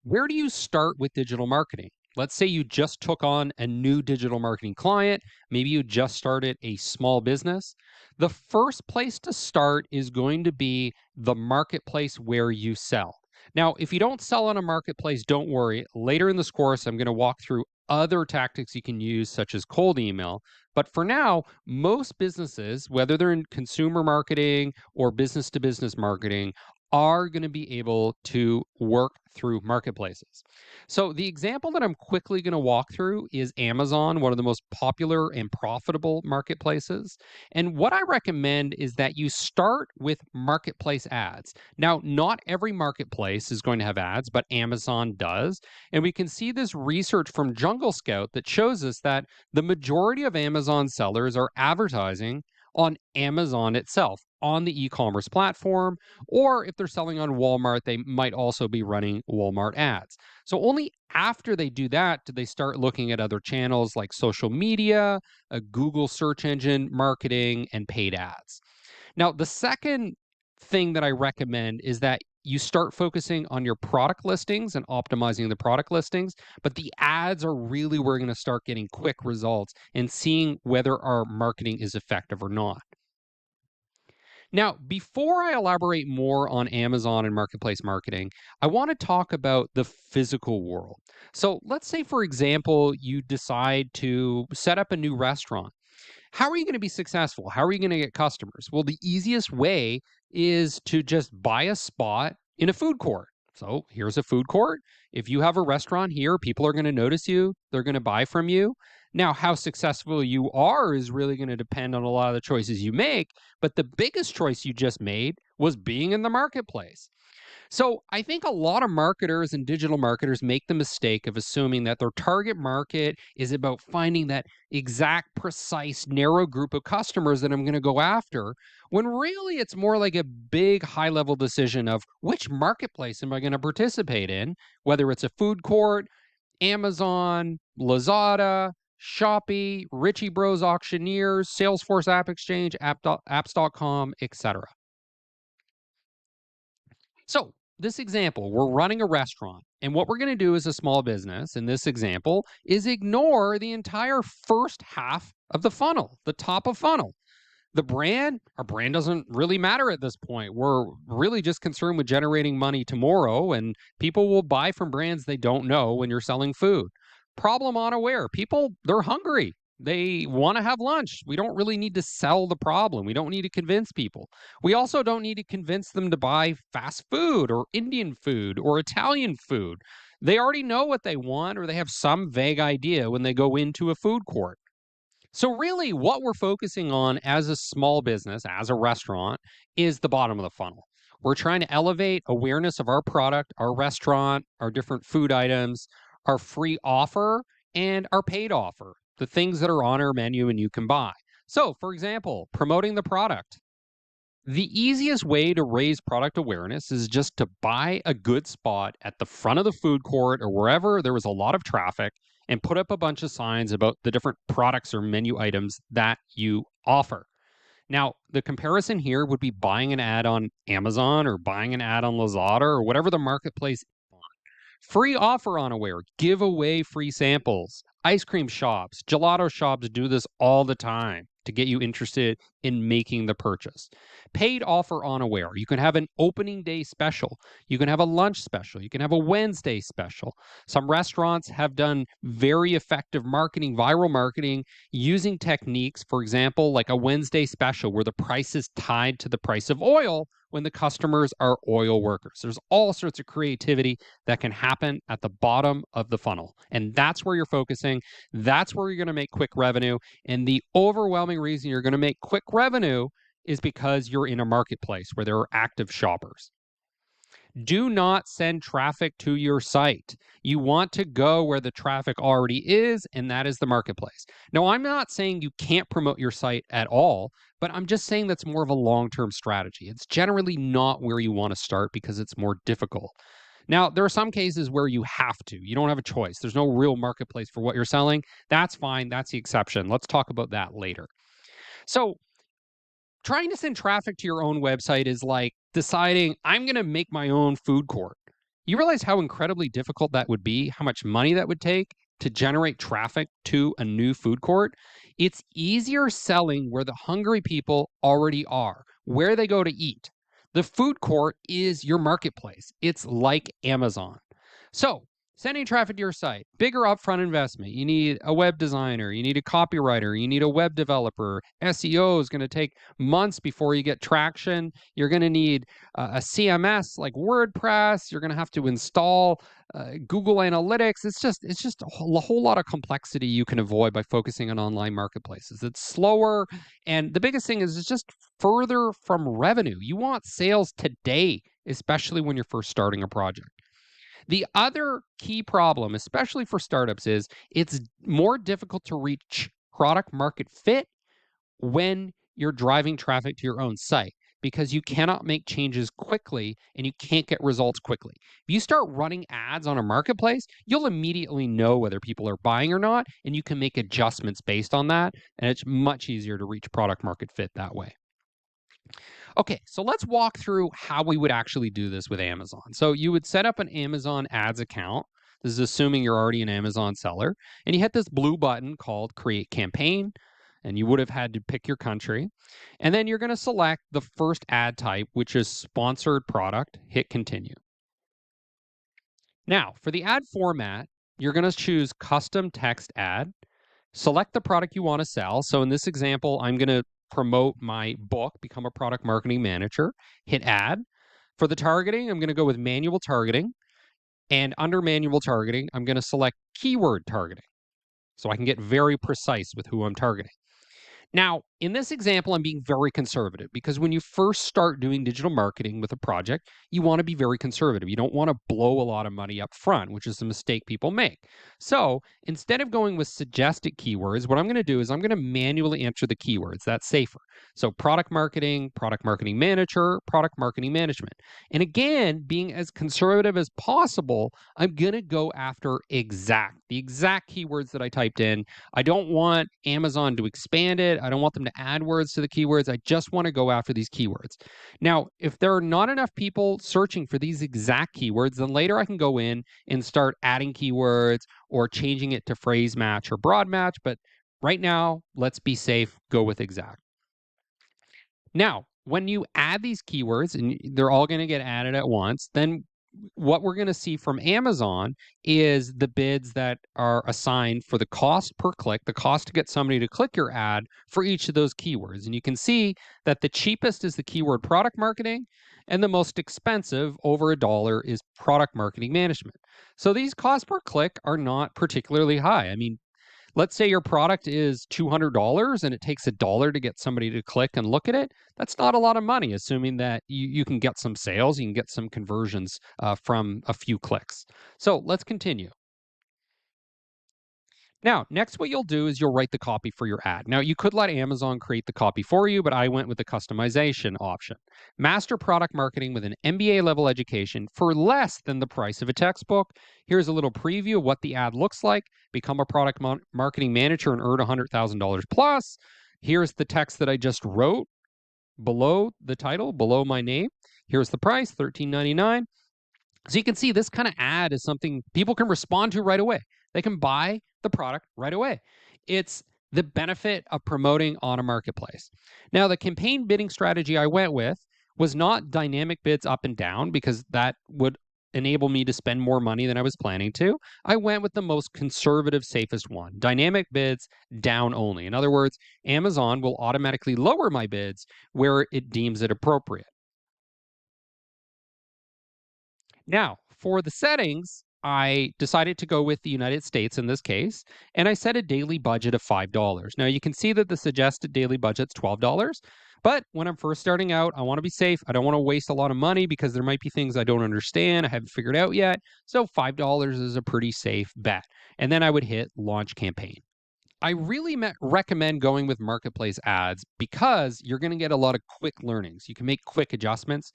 Where do you start with digital marketing? Let's say you just took on a new digital marketing client. Maybe you just started a small business. The first place to start is going to be the marketplace where you sell. Now, if you don't sell on a marketplace, don't worry. Later in this course, I'm going to walk through other tactics you can use, such as cold email. But for now, most businesses, whether they're in consumer marketing or business to business marketing, are going to be able to work through marketplaces. So, the example that I'm quickly going to walk through is Amazon, one of the most popular and profitable marketplaces. And what I recommend is that you start with marketplace ads. Now, not every marketplace is going to have ads, but Amazon does. And we can see this research from Jungle Scout that shows us that the majority of Amazon sellers are advertising on Amazon itself, on the e commerce platform, or if they're selling on Walmart, they might also be running Walmart ads. So only after they do that do they start looking at other channels like social media, a Google search engine marketing, and paid ads. Now, the second thing that I recommend is that you start focusing on your product listings and optimizing the product listings, but the ads are really where we're going to start getting quick results and seeing whether our marketing is effective or not. Now, before I elaborate more on Amazon and marketplace marketing, I want to talk about the physical world. So, let's say, for example, you decide to set up a new restaurant. How are you going to be successful? How are you going to get customers? Well, the easiest way is to just buy a spot in a food court. So here's a food court. If you have a restaurant here, people are going to notice you, they're going to buy from you. Now, how successful you are is really going to depend on a lot of the choices you make. But the biggest choice you just made was being in the marketplace. So I think a lot of marketers and digital marketers make the mistake of assuming that their target market is about finding that exact, precise, narrow group of customers that I'm going to go after, when really it's more like a big, high level decision of which marketplace am I going to participate in, whether it's a food court, Amazon, Lazada, Shopee, Richie Bros Auctioneers, Salesforce App Exchange, apps.com, etc. So, this example, we're running a restaurant, and what we're going to do as a small business in this example is ignore the entire first half of the funnel, the top of funnel. Our brand doesn't really matter at this point. We're really just concerned with generating money tomorrow, and people will buy from brands they don't know when you're selling food. Problem unaware. People, they're hungry. They want to have lunch. We don't really need to sell the problem. We don't need to convince people. We also don't need to convince them to buy fast food or Indian food or Italian food. They already know what they want, or they have some vague idea when they go into a food court. So, really, what we're focusing on as a small business, as a restaurant, is the bottom of the funnel. We're trying to elevate awareness of our product, our restaurant, our different food items, our free offer, and our paid offer, the things that are on our menu and you can buy. So, for example, promoting the product. The easiest way to raise product awareness is just to buy a good spot at the front of the food court or wherever there was a lot of traffic and put up a bunch of signs about the different products or menu items that you offer. Now, the comparison here would be buying an ad on Amazon or buying an ad on Lazada or whatever the marketplace. Free offer on Aware. Give away free samples. Ice cream shops, gelato shops do this all the time to get you interested in making the purchase. Paid offer on Aware. You can have an opening day special. You can have a lunch special. You can have a Wednesday special. Some restaurants have done very effective marketing, viral marketing, using techniques, for example, like a Wednesday special where the price is tied to the price of oil when the customers are oil workers. There's all sorts of creativity that can happen at the bottom of the funnel. And that's where you're focusing. That's where you're going to make quick revenue. And the overwhelming reason you're going to make quick revenue is because you're in a marketplace where there are active shoppers. Do not send traffic to your site. You want to go where the traffic already is, and that is the marketplace. Now, I'm not saying you can't promote your site at all, but I'm just saying that's more of a long term strategy. It's generally not where you want to start because it's more difficult. Now, there are some cases where you have to. You don't have a choice. There's no real marketplace for what you're selling. That's fine. That's the exception. Let's talk about that later. So, trying to send traffic to your own website is like deciding I'm going to make my own food court. You realize how incredibly difficult that would be, how much money that would take to generate traffic to a new food court? It's easier selling where the hungry people already are, where they go to eat. The food court is your marketplace. It's like Amazon. So, sending traffic to your site, bigger upfront investment. You need a web designer, you need a copywriter, you need a web developer. SEO is going to take months before you get traction. You're going to need a CMS like WordPress. You're going to have to install Google Analytics. It's just a whole lot of complexity you can avoid by focusing on online marketplaces. It's slower, and the biggest thing is it's just further from revenue. You want sales today, especially when you're first starting a project. The other key problem, especially for startups, is it's more difficult to reach product market fit when you're driving traffic to your own site because you cannot make changes quickly and you can't get results quickly. If you start running ads on a marketplace, you'll immediately know whether people are buying or not, and you can make adjustments based on that. And it's much easier to reach product market fit that way. Okay, so let's walk through how we would actually do this with Amazon. So you would set up an Amazon ads account. This is assuming you're already an Amazon seller. And you hit this blue button called Create Campaign. And you would have had to pick your country. And then you're going to select the first ad type, which is sponsored product. Hit Continue. Now, for the ad format, you're going to choose Custom Text Ad. Select the product you want to sell. So in this example, I'm going to promote my book, Become a Product Marketing Manager. Hit Add. For the targeting, I'm going to go with manual targeting. And under manual targeting, I'm going to select keyword targeting so I can get very precise with who I'm targeting. Now, in this example, I'm being very conservative because when you first start doing digital marketing with a project, you want to be very conservative. You don't want to blow a lot of money up front, which is the mistake people make. So instead of going with suggested keywords, what I'm going to do is I'm going to manually enter the keywords. That's safer. So product marketing manager, product marketing management. And again, being as conservative as possible, I'm going to go after the exact keywords that I typed in. I don't want Amazon to expand it. I don't want them to add words to the keywords. I just want to go after these keywords. Now, if there are not enough people searching for these exact keywords, then later I can go in and start adding keywords or changing it to phrase match or broad match. But right now, let's be safe, go with exact. Now, when you add these keywords and they're all going to get added at once, then what we're going to see from Amazon is the bids that are assigned for the cost per click, the cost to get somebody to click your ad for each of those keywords. And you can see that the cheapest is the keyword product marketing, and the most expensive, over $1, is product marketing management. So these costs per click are not particularly high. I mean, let's say your product is $200 and it takes $1 to get somebody to click and look at it. That's not a lot of money, assuming that you can get some sales, you can get some conversions from a few clicks. So let's continue. Now, next, what you'll do is you'll write the copy for your ad. Now, you could let Amazon create the copy for you, but I went with the customization option. Master product marketing with an MBA level education for less than the price of a textbook. Here's a little preview of what the ad looks like. Become a product marketing manager and earn $100,000 plus. Here's the text that I just wrote below the title, below my name. Here's the price, $13.99. So you can see this kind of ad is something people can respond to right away. They can buy the product right away. It's the benefit of promoting on a marketplace. Now, the campaign bidding strategy I went with was not dynamic bids up and down because that would enable me to spend more money than I was planning to. I went with the most conservative, safest one, dynamic bids down only. In other words, Amazon will automatically lower my bids where it deems it appropriate. Now, for the settings, I decided to go with the United States in this case, and I set a daily budget of $5. Now, you can see that the suggested daily budget's $12, but when I'm first starting out, I want to be safe. I don't want to waste a lot of money because there might be things I don't understand, I haven't figured out yet. So $5 is a pretty safe bet. And then I would hit Launch Campaign. I really recommend going with marketplace ads because you're going to get a lot of quick learnings. You can make quick adjustments.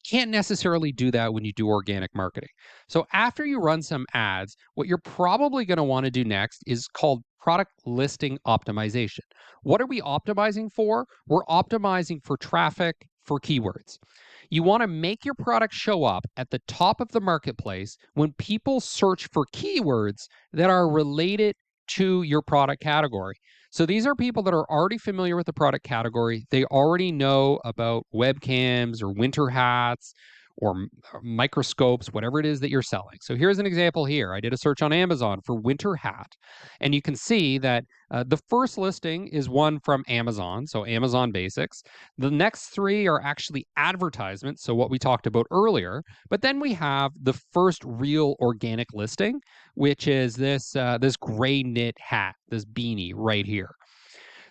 Can't necessarily do that when you do organic marketing. So after you run some ads, what you're probably going to want to do next is called product listing optimization. What are we optimizing for? We're optimizing for traffic for keywords. You want to make your product show up at the top of the marketplace when people search for keywords that are related to your product category. So these are people that are already familiar with the product category. They already know about webcams or winter hats or microscopes, whatever it is that you're selling. So here's an example here. I did a search on Amazon for winter hat, and you can see that the first listing is one from Amazon, so Amazon Basics. The next three are actually advertisements, so what we talked about earlier. But then we have the first real organic listing, which is this gray knit hat, this beanie right here.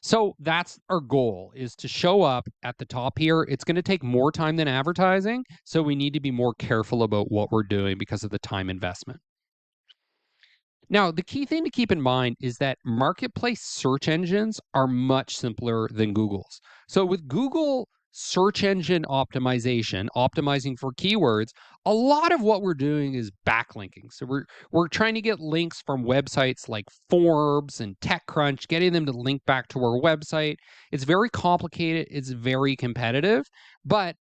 So that's our goal, is to show up at the top here. It's going to take more time than advertising, so we need to be more careful about what we're doing because of the time investment. Now, the key thing to keep in mind is that marketplace search engines are much simpler than Google's. So with Google search engine optimization, optimizing for keywords, a lot of what we're doing is backlinking. So we're trying to get links from websites like Forbes and TechCrunch, getting them to link back to our website. It's very complicated, it's very competitive, but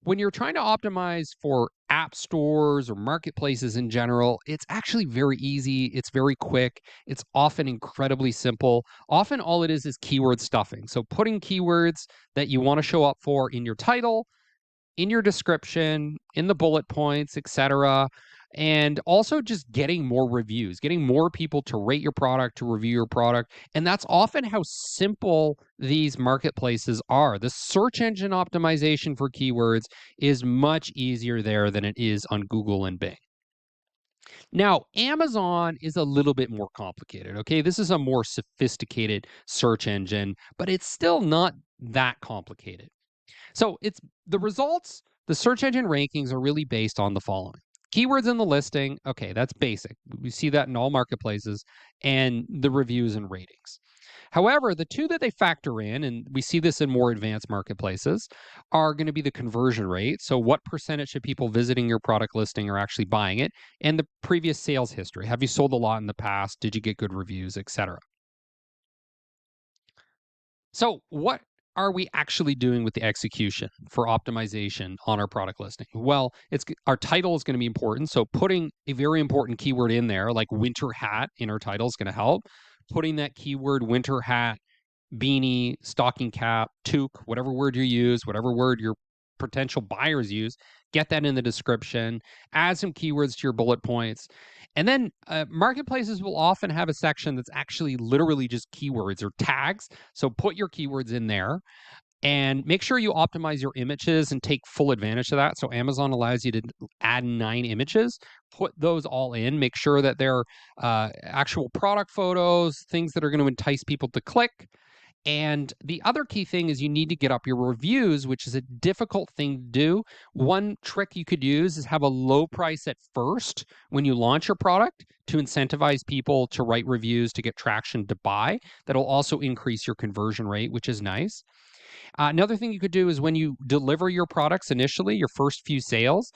when you're trying to optimize for app stores or marketplaces in general, it's actually very easy. It's very quick. It's often incredibly simple. Often all it is keyword stuffing. So putting keywords that you want to show up for in your title, in your description, in the bullet points, etc. And also just getting more reviews, getting more people to rate your product, to review your product. And that's often how simple these marketplaces are. The search engine optimization for keywords is much easier there than it is on Google and Bing. Now, Amazon is a little bit more complicated, okay? This is a more sophisticated search engine, but it's still not that complicated. So it's the results, the search engine rankings are really based on the following. Keywords in the listing, okay, that's basic. We see that in all marketplaces, and the reviews and ratings. However, the two that they factor in, and we see this in more advanced marketplaces, are going to be the conversion rate. So what percentage of people visiting your product listing are actually buying it, and the previous sales history. Have you sold a lot in the past? Did you get good reviews, etc.? So what are we actually doing with the execution for optimization on our product listing? Well, our title is going to be important. So putting a very important keyword in there, like winter hat in our title, is going to help. Putting that keyword winter hat, beanie, stocking cap, toque, whatever word you use, whatever word your potential buyers use, get that in the description, add some keywords to your bullet points. And then marketplaces will often have a section that's actually literally just keywords or tags. So put your keywords in there and make sure you optimize your images and take full advantage of that. So Amazon allows you to add 9 images, put those all in, make sure that they're actual product photos, things that are going to entice people to click. And the other key thing is you need to get up your reviews, which is a difficult thing to do. One trick you could use is have a low price at first when you launch your product to incentivize people to write reviews to get traction to buy. That'll also increase your conversion rate, which is nice. Another thing you could do is when you deliver your products initially, your first few sales,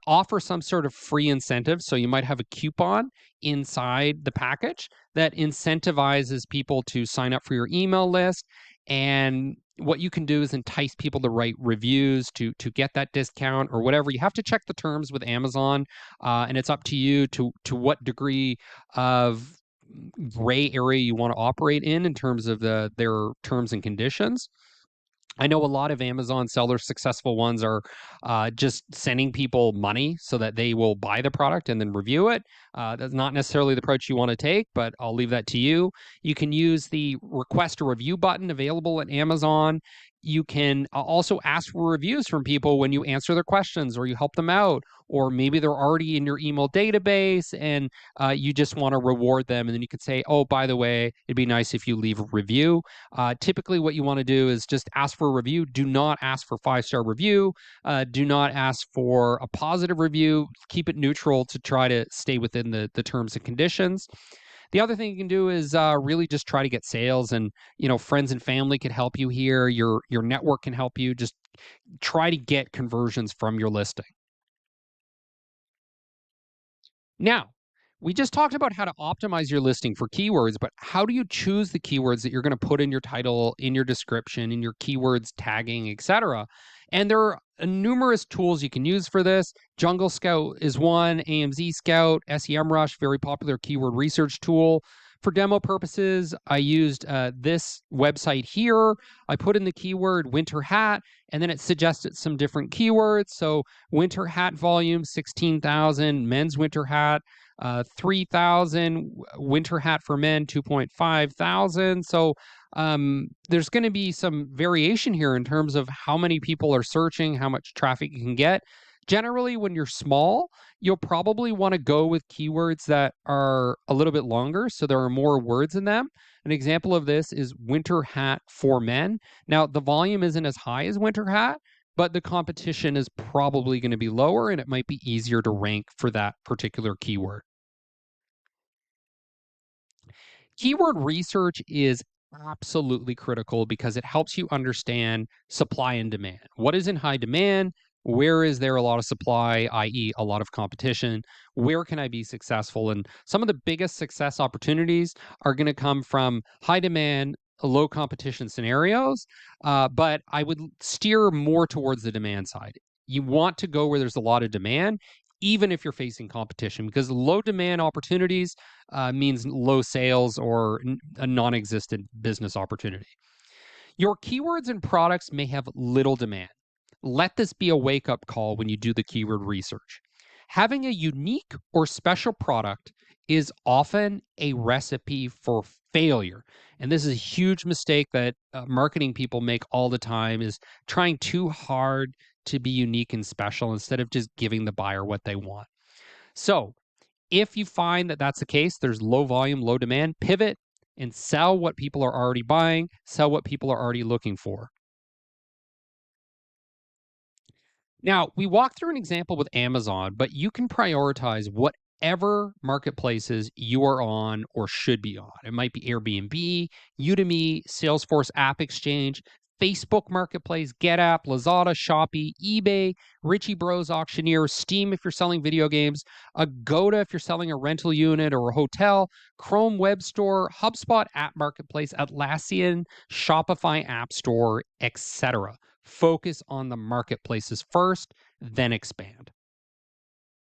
offer some sort of free incentive. So you might have a coupon inside the package that incentivizes people to sign up for your email list. And what you can do is entice people to write reviews to get that discount or whatever. You have to check the terms with Amazon, and it's up to you to what degree of gray area you want to operate in terms of their terms and conditions. I know a lot of Amazon sellers, successful ones, are just sending people money so that they will buy the product and then review it. That's not necessarily the approach you want to take, but I'll leave that to you. You can use the request a review button available at Amazon. You can also ask for reviews from people when you answer their questions or you help them out, or maybe they're already in your email database and you just want to reward them. And then you could say, oh, by the way, it'd be nice if you leave a review. Typically, what you want to do is just ask for a review. Do not ask for 5-star review. Do not ask for a positive review. Keep it neutral to try to stay within the terms and conditions. The other thing you can do is really just try to get sales, and friends and family can help you here. Your network can help you. Just try to get conversions from your listing. Now, we just talked about how to optimize your listing for keywords, but how do you choose the keywords that you're going to put in your title, in your description, in your keywords tagging, etc.? And there are numerous tools you can use for this. Jungle Scout is one, AMZ Scout, SEMrush, very popular keyword research tool. For demo purposes, I used this website here. I put in the keyword winter hat, and then it suggested some different keywords. So winter hat volume, 16,000, men's winter hat, 3,000, winter hat for men, 2.5 thousand. So there's going to be some variation here in terms of how many people are searching, how much traffic you can get. Generally, when you're small, you'll probably want to go with keywords that are a little bit longer, so there are more words in them. An example of this is winter hat for men. Now, the volume isn't as high as winter hat, but the competition is probably going to be lower, and it might be easier to rank for that particular keyword. Keyword research is absolutely critical because it helps you understand supply and demand. What is in high demand? Where is there a lot of supply, i.e., a lot of competition? Where can I be successful? And some of the biggest success opportunities are going to come from high demand, low competition scenarios. But I would steer more towards the demand side. You want to go where there's a lot of demand, even if you're facing competition, because low demand opportunities means low sales or a non-existent business opportunity. Your keywords and products may have little demand. Let this be a wake-up call when you do the keyword research. Having a unique or special product is often a recipe for failure. And this is a huge mistake that marketing people make all the time, is trying too hard to be unique and special instead of just giving the buyer what they want. So if you find that that's the case, there's low volume, low demand, pivot and sell what people are already buying, sell what people are already looking for. Now, we walked through an example with Amazon, but you can prioritize whatever marketplaces you are on or should be on. It might be Airbnb, Udemy, Salesforce App Exchange, Facebook Marketplace, GetApp, Lazada, Shopee, eBay, Richie Bros Auctioneer, Steam if you're selling video games, Agoda if you're selling a rental unit or a hotel, Chrome Web Store, HubSpot App Marketplace, Atlassian, Shopify App Store, etc. Focus on the marketplaces first, then expand.